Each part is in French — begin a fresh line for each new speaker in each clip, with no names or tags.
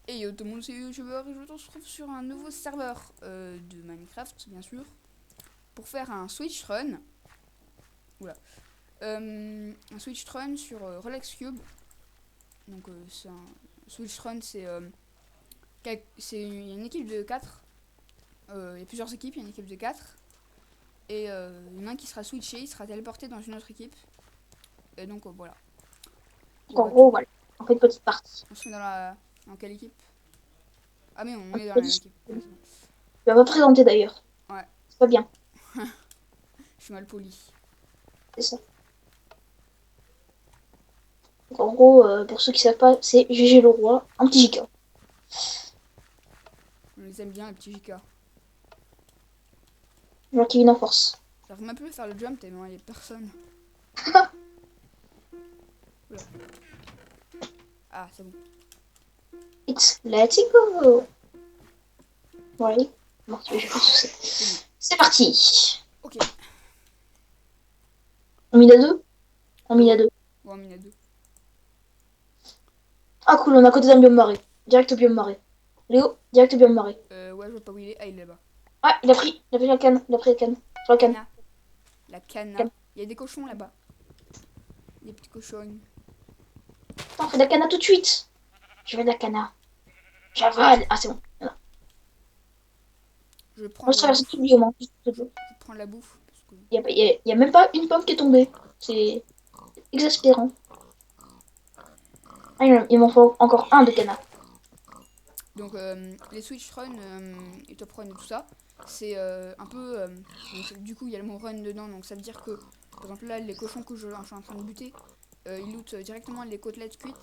Et yo tout le monde, c'est YouTubeur et je te retrouve sur un nouveau serveur de Minecraft, bien sûr, pour faire un switch run. Oula. Un switch run sur Rolex Cube. Donc, c'est un switch run, il y a une équipe de 4. Il y a plusieurs équipes, il y a une équipe de 4. Et il y en a un qui sera switché, il sera téléporté dans une autre équipe. Et donc, voilà.
Donc, en gros, voilà, on fait une petite partie.
On se met dans quelle équipe? Ah, mais on est dans la même
Vas-y,
équipe. Ouais, c'est bon.
tu vas pas présenter d'ailleurs.
Ouais,
C'est pas bien,
je suis mal poli.
c'est ça. Donc, en gros, pour ceux qui savent pas, c'est GG le roi, un petit giga.
On les aime bien, les petits JK.
Genre qui vient en force.
J'arrive même plus à faire le jump tellement il y a personne. Oula. Ah, c'est bon.
Let's go. Ouais, bon, je vais pas souci.
C'est bon.
C'est parti.
Ok.
On mine à deux. On mine à
Ouais.
deux.
Bon, on a deux.
Ah cool, on est à côté d'un biome marais. Direct au biome marais. Léo, direct au biome marais.
Ouais, je vois pas où il est. Ah, il est là-bas.
Ah, il a pris la canne. Il a pris la canne. Sur la canne.
Cana. La cana.
Canne.
Il y a des cochons là-bas. Des petits cochons.
Attends, fais de la canne tout de suite. Je veux de la canne. J'avale. Ah, c'est bon. Voilà.
Je vais prendre
On se
la
traverse
bouffe.
tout le biome. Hein.
Je prends la bouffe. Parce que...
Il y a même pas une pomme qui est tombée. C'est exaspérant. Ah, il m'en faut encore un de canard.
Donc, les switch run et top run et tout ça, c'est un peu. Donc, du coup, il y a le mot run dedans. Donc, ça veut dire que, par exemple, là, les cochons que je suis en train de buter, ils lootent directement les côtelettes cuites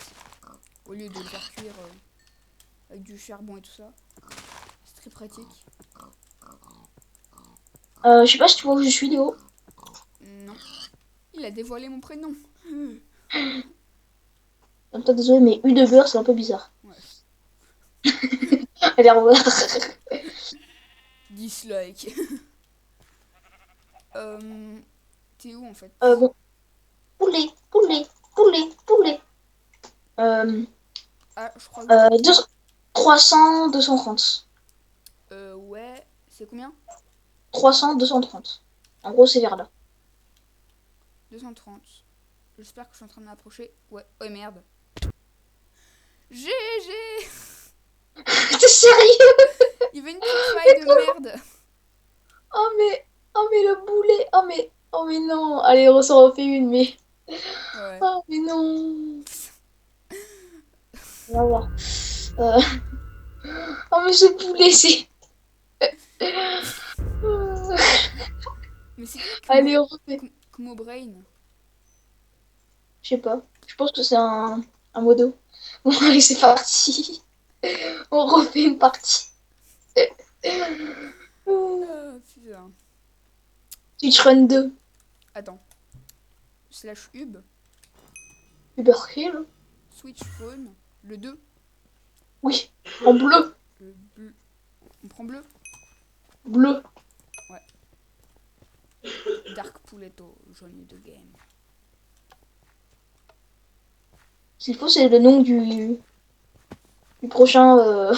au lieu de les faire cuire avec du charbon et tout ça. C'est très pratique.
Je sais pas si tu vois où je suis, Léo.
Non. Il a dévoilé mon prénom.
En même temps, désolé, mais U de beurre, c'est un peu bizarre.
Ouais.
Allez, au revoir.
Dislike. euh, T'es où en fait?
Bon. Poulet, poulet, poulet, poulet. Euh,
Ah, je crois que je vois.
200, 300, 230.
Ouais. C'est combien?
300, 230. En gros, c'est vers là.
230. J'espère que je suis en train de m'approcher. Ouais. Oh merde. GG.
T'es sérieux?
Il y avait une petite faille de merde.
Oh, mais le boulet. Oh, mais non. Allez, on s'en refait une, mais.
Ouais.
Oh, mais non. On va voir. Euh, Oh, mais ce boulet, c'est.
Mais c'est qui
Allez, on refait.
Kumo Brain?
Je sais pas. Je pense que c'est un modo. Bon, allez, c'est parti. On refait une partie.
Ah, putain.
Switch Run 2.
Attends. Slash hub.
Uber Hill.
Switch run. Le 2.
Oui, en bleu.
Le bleu. On prend bleu?
Bleu.
Ouais. Dark Pouletto. Jaune de game.
S'il faut, c'est le nom du prochain,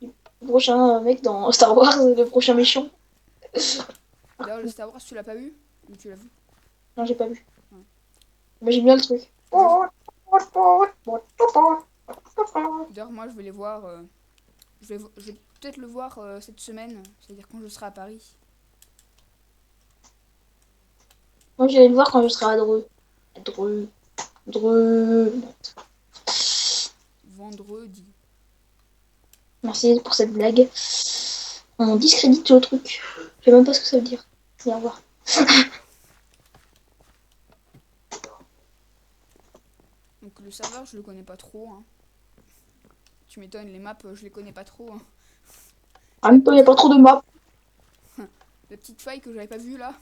du prochain mec dans Star Wars, le prochain méchant.
D'ailleurs, le Star Wars, tu l'as pas vu? Ou tu l'as vu?
Non, j'ai pas vu.
Ouais.
Mais j'aime bien le truc.
Moi, je... D'ailleurs, moi, je vais les voir. Je vais peut-être le voir cette semaine. C'est-à-dire quand je serai à Paris.
Moi, j'irai le voir quand je serai à Dreux. Dreux. Dreux.
Vendredi.
Merci pour cette blague. On discrédite le truc. Je sais même pas ce que ça veut dire. Viens voir.
Donc, le serveur, je le connais pas trop. Hein. Tu m'étonnes, les maps, je les connais pas trop. Hein.
En
C'est
même temps, il n'y a pas trop de maps.
la petite faille que j'avais pas vue là.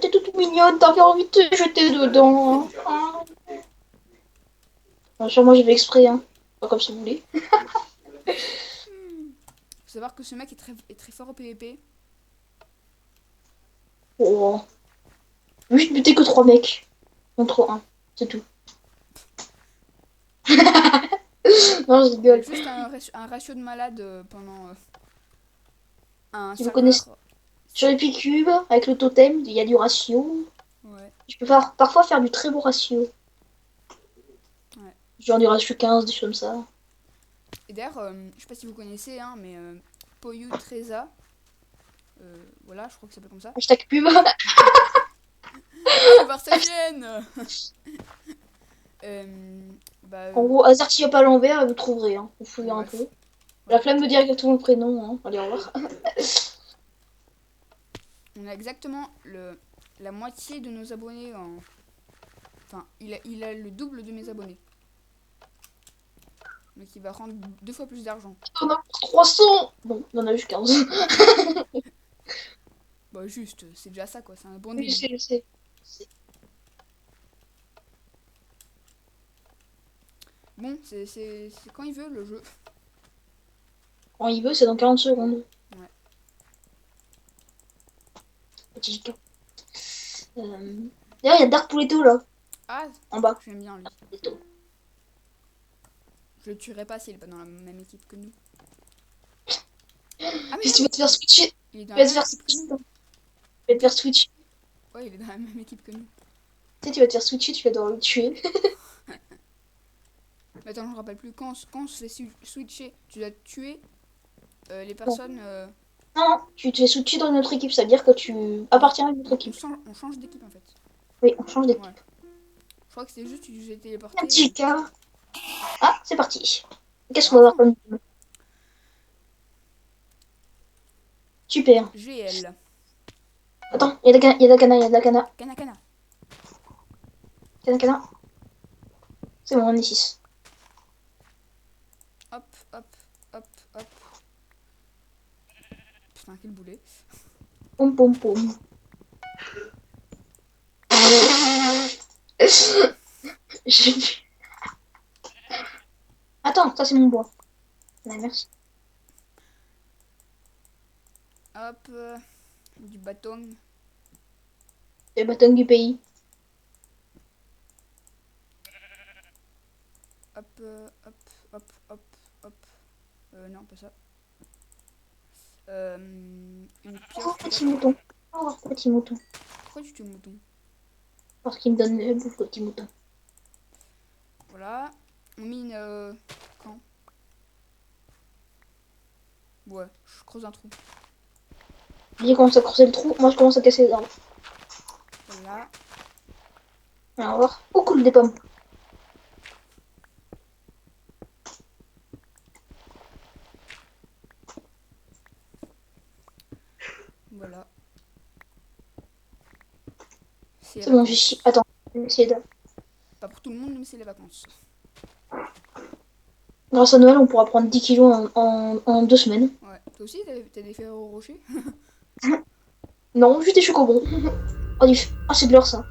T'es toute mignonne, t'as envie de te jeter dedans. Hein. Bien sûr, moi, j'ai fait exprès. Hein. Pas comme si vous voulez.
Faut savoir que ce mec est très fort au PVP.
Oh. Juste buter que 3 mecs. Contre un. C'est tout. Non, je
Il y a
rigole.
juste un ratio de malade pendant un
Si vous connaissez
serveur.
sur les Cube, avec le totem, il y a du ratio.
Ouais,
Je peux parfois faire du très beau ratio.
ouais.
Genre du ratio 15, des choses comme ça.
Et d'ailleurs, je sais pas si vous connaissez, hein, mais Poyu Treza, voilà, je crois que ça s'appelle comme ça.
Hashtag pub.
Ah, je vais voir sa chaîne. Bah,
En gros, hasard si pas à l'envers, vous trouverez. Hein. Vous fouillez
bon,
un
bref.
peu. La
Voilà.
flemme de dire exactement le prénom. Hein. Allez, au revoir.
On a exactement la moitié de nos abonnés en... Enfin, il a le double de mes abonnés. Donc il va rendre 2 fois plus d'argent.
On a 300. Bon, on en a juste 15.
Bah juste, c'est déjà ça quoi, c'est un bon
Oui,
début.
je sais.
Bon, c'est quand il veut le jeu.
Quand il veut, c'est dans 40 secondes.
Ouais.
Petit Jika. D'ailleurs, il y a Dark Pouletto là,
Ah,
en bas.
j'aime bien lui.
Pouletto.
Je le tuerai pas s'il est pas dans la même équipe que nous. Ah mais
Qu'est-ce que tu
non,
vas te faire switcher?
il est dans
Tu
la
vas te
même
faire
équipe que
switcher.
nous.
Tu vas te faire switcher.
Ouais, il est dans la même équipe que nous.
Tu sais, tu vas te faire switcher, tu vas devoir le tuer.
Mais attends, je me rappelle plus. Quand on se fait switcher, tu dois tuer les
Non,
personnes...
non, tu te fais switcher dans une autre équipe, ça veut dire que tu appartiens à une autre équipe.
on change d'équipe en fait.
Oui, on change d'équipe.
Ouais. Je crois que c'est juste que j'ai téléporté.
Petit Jika. Ah, c'est parti. Qu'est-ce qu'on va
Enfin,
voir comme super.
GL.
Attends, il y a de la cana, il y a de la cana.
Kana kana.
Cana, cana. C'est bon, on est 6.
Hop, hop, hop, hop. Putain, quel boulet.
Pom pom pom. J'ai vu. Attends, ça c'est mon bois. Ouais, merci.
Hop. Du bâton.
C'est le bâton du pays.
Hop, hop, hop, hop, hop. Non, pas ça. Une
Oh,
pioche.
petit mouton. Oh, petit mouton.
Pourquoi tu tues le mouton?
Parce qu'il me donne le bouffe, petit mouton.
Voilà. On mine quand? Ouais, je creuse un trou.
Il commence à creuser le trou, moi je commence à casser les arbres.
Voilà.
On va voir. Oh, cool, des pommes.
Voilà.
C'est bon, j'ai chié. Attends, je vais essayer de...
Pas pour tout le monde, mais c'est les vacances.
Grâce à Noël, on pourra prendre 10 kilos en 2 semaines.
Ouais. Toi aussi, t'as des Ferrero Rocher?
Non, juste des chocobons. Oh, oh c'est de l'or ça.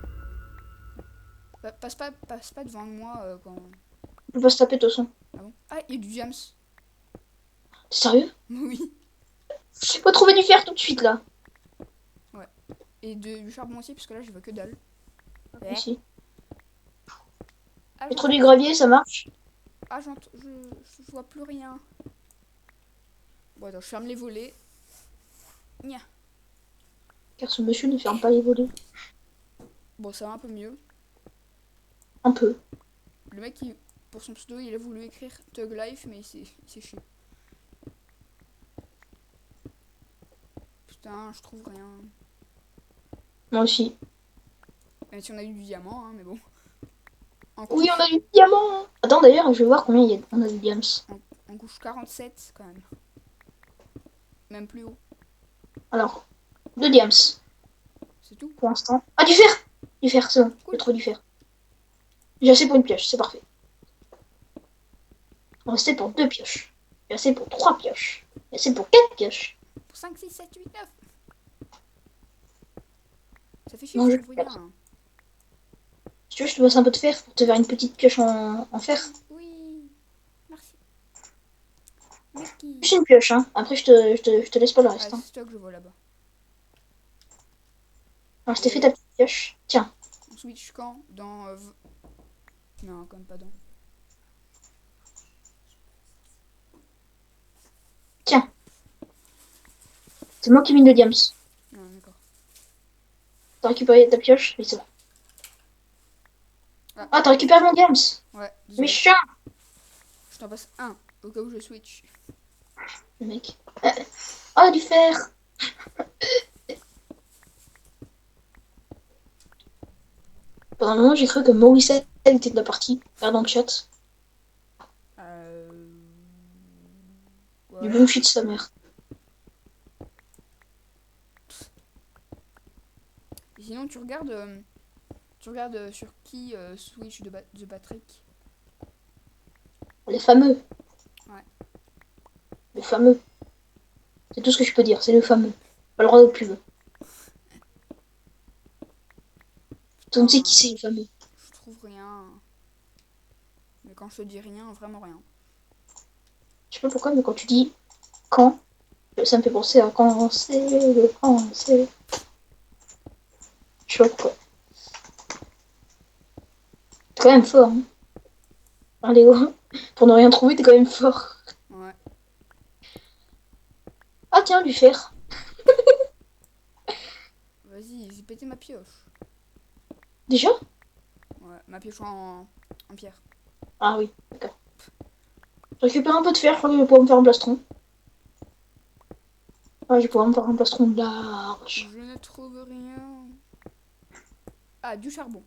Passe pas devant moi quand...
On peut pas se taper de toute façon.
Ah bon? Ah, il y a du Jams.
T'es sérieux?
Oui.
Faut trouver du fer tout de suite là.
Ouais. Et du charbon aussi, parce que là, je vois que dalle. Ouais.
Ici.
Ah,
J'ai trop du gravier, ça marche.
Ah, je vois plus rien. Bon, attends, je ferme les volets. Nya.
Car ce monsieur ne ferme pas les volets.
Bon, ça va un peu mieux.
Un peu.
Le mec, pour son pseudo, il a voulu écrire Thug Life, mais il s'est chié. Putain, je trouve rien.
Moi aussi.
Même si on a eu du diamant, hein, mais bon.
Oui, on a du diamant. Attends, d'ailleurs, je vais voir combien on a de diams.
En couche 47, quand même. Même plus haut.
Alors, 2 diams.
C'est tout.
Pour l'instant. Ah, du fer! Du fer, c'est bon.
Cool.
J'ai trop du fer. J'ai assez pour une pioche, c'est parfait. On restait pour 2 pioches. J'ai assez pour 3 pioches. J'ai assez pour 4 pioches.
Pour 5, 6, 7, 8, 9. Ça fait chier,
Non,
je
je
trouve rien. Hein.
Si tu veux, je te passe un peu de fer pour te faire une petite pioche en fer.
Oui. Merci. Merci.
Juste une pioche, hein. Après, je te laisse pas le
Ah,
reste. Hein.
c'est toi que je vois là-bas.
Alors, je t'ai fait ta petite pioche. Tiens.
On switch quand? Dans... Non, quand même pas dans.
C'est moi qui mine le diams.
Ah, d'accord.
T'as récupéré ta pioche? Oui, c'est bon.
Ah,
Ah, t'as récupéré mon diams.
ouais, désolé.
Méchant,
Je t'en passe un, au cas où je switch.
le mec. Ah, du fer. Pendant un moment, j'ai cru que Morissette était de la partie. Regarde dans le chat.
Euh...
Du
Ouais.
bon shit de sa mère.
Et sinon, tu regardes sur qui switch de Patrick.
Les fameux.
Ouais.
Le fameux. C'est tout ce que je peux dire. C'est le fameux. Pas le droit de pub. Tout le monde sait qui
Putain,
c'est le fameux.
je trouve rien. Mais quand je te dis rien, vraiment rien.
Je sais pas pourquoi, mais quand tu dis quand, ça me fait penser à quand c'est le quand c'est. Je sais pas pourquoi. T'es quand même fort, hein. Hein, Léo. Pour ne rien trouver, t'es quand même fort.
Ouais.
Ah tiens, du fer.
Vas-y, j'ai pété ma pioche.
Déjà?
Ouais, ma pioche en pierre.
Ah oui, d'accord. Je récupère un peu de fer, je crois que je vais pouvoir me faire un plastron. Ouais, je vais pouvoir me faire un plastron large.
Je ne trouve rien. Ah, du charbon.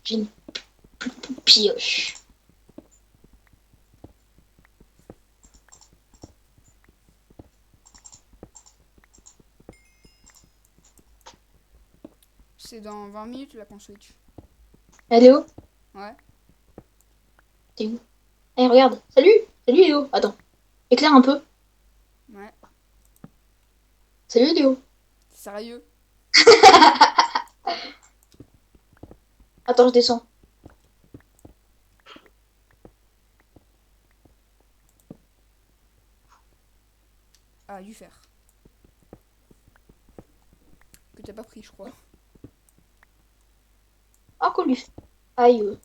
J'ai une pioche.
C'est dans 20 minutes là qu'on switch.
Eh Léo,
Ouais.
t'es où? Eh regarde, salut! Salut Léo! Attends, éclaire un peu.
Ouais.
Salut Léo!
Sérieux?
Attends, je descends.
Ah, du fer. Que t'as pas pris, je crois.
Ah, cool, lui. Aïe.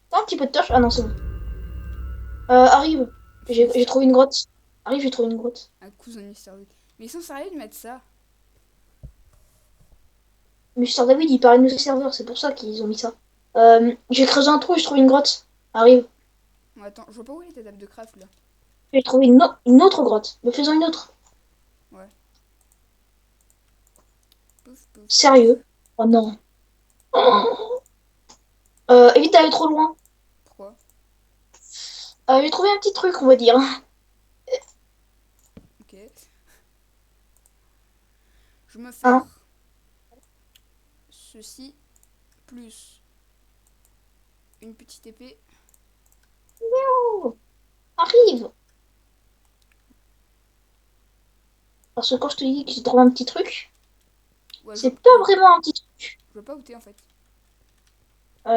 T'as un petit peu de torche? Ah non, c'est bon. Arrive. J'ai trouvé une grotte. Arrive, j'ai trouvé une grotte.
Un cousin mystérieux. Mais ils sont sérieux de mettre ça?
Mister David, il paraît nous serveur, c'est pour ça qu'ils ont mis ça. J'ai creusé un trou et j'ai trouvé une grotte. Arrive.
Bon, attends, je vois pas où est ta table de craft là.
J'ai trouvé une autre grotte. Mais faisons une autre.
Ouais. Pouf, pouf, pouf.
Sérieux? Oh non. Oh. Évite d'aller trop loin.
Pourquoi?
J'ai trouvé un petit truc, on va dire.
Ok. Je me
Hein?
faire ceci plus une petite épée.
Oh, arrive. Parce que quand je te dis que j'ai trouvé un petit truc,
Ouais,
c'est pas vraiment un petit truc.
je vois pas où t'es en fait.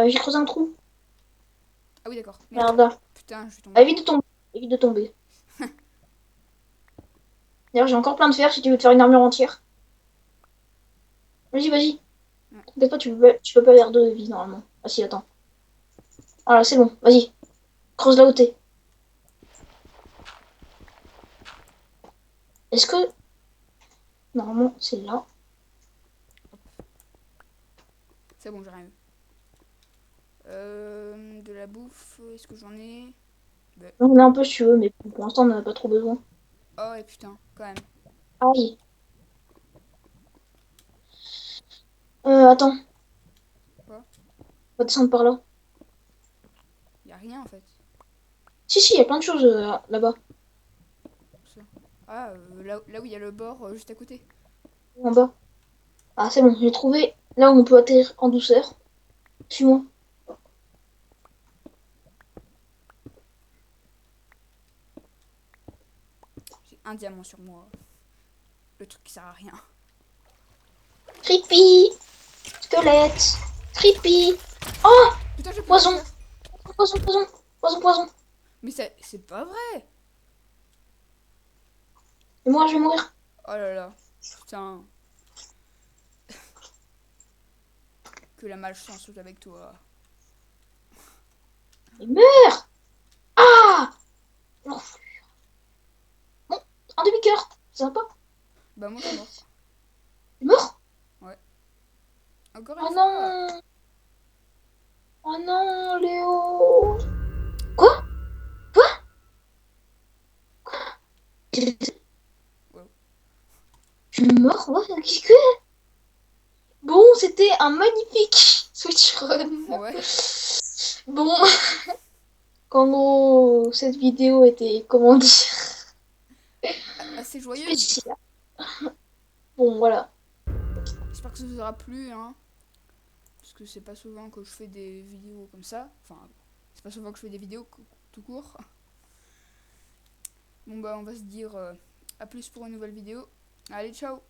J'ai creusé un trou.
Ah oui, d'accord. Merde.
Regarde là.
Putain, je suis
Ah,
tombée.
évite de tomber. Évite de tomber. D'ailleurs, j'ai encore plein de fer si tu veux te faire une armure entière. Vas-y, vas-y.
Ouais.
T'inquiète pas, tu peux pas perdre de vie normalement. Ah si, attends. Voilà, c'est bon. Vas-y. Creuse là où t'es. Est-ce que... Normalement, c'est là.
C'est bon, j'ai rien eu. De la bouffe, est-ce que j'en ai? Bah.
On a un peu si tu veux, mais pour l'instant, on n'en a pas trop besoin.
Oh, et putain, quand même.
Aïe. Attends.
Quoi?
On va descendre par là.
Y a rien en fait.
Si, si, il y a plein de choses là-bas.
Ça. Ah, là où il y a le bord juste à côté.
En bas. Ah, c'est bon. J'ai trouvé là où on peut atterrir en douceur. Suis-moi.
J'ai un diamant sur moi. Le truc qui sert à rien.
Creepy. Squelette. Creepy. Oh,
Putain, j'ai plus de
poison.
fer.
Poison, poison. Poison, poison.
Mais c'est pas vrai.
Et moi, je vais mourir.
Oh là là. Putain. Que la malchance soit avec toi.
Et meurs. Ah. sympa.
Bah moi je suis mort.
Tu es mort?
Encore
Oh
une fois.
non! Oh non, Léo! Quoi?
Wow.
Tu es mort? Ouais, qu'est-ce que... Bon, c'était un magnifique Switch Run.
Ouais.
Bon, en gros, cette vidéo était, comment dire,
Assez joyeuse.
spéciale. Bon, voilà.
J'espère que ça vous aura plu, hein. Parce que c'est pas souvent que je fais des vidéos comme ça. Enfin, c'est pas souvent que je fais des vidéos tout court. Bon bah on va se dire à plus pour une nouvelle vidéo. Allez, ciao!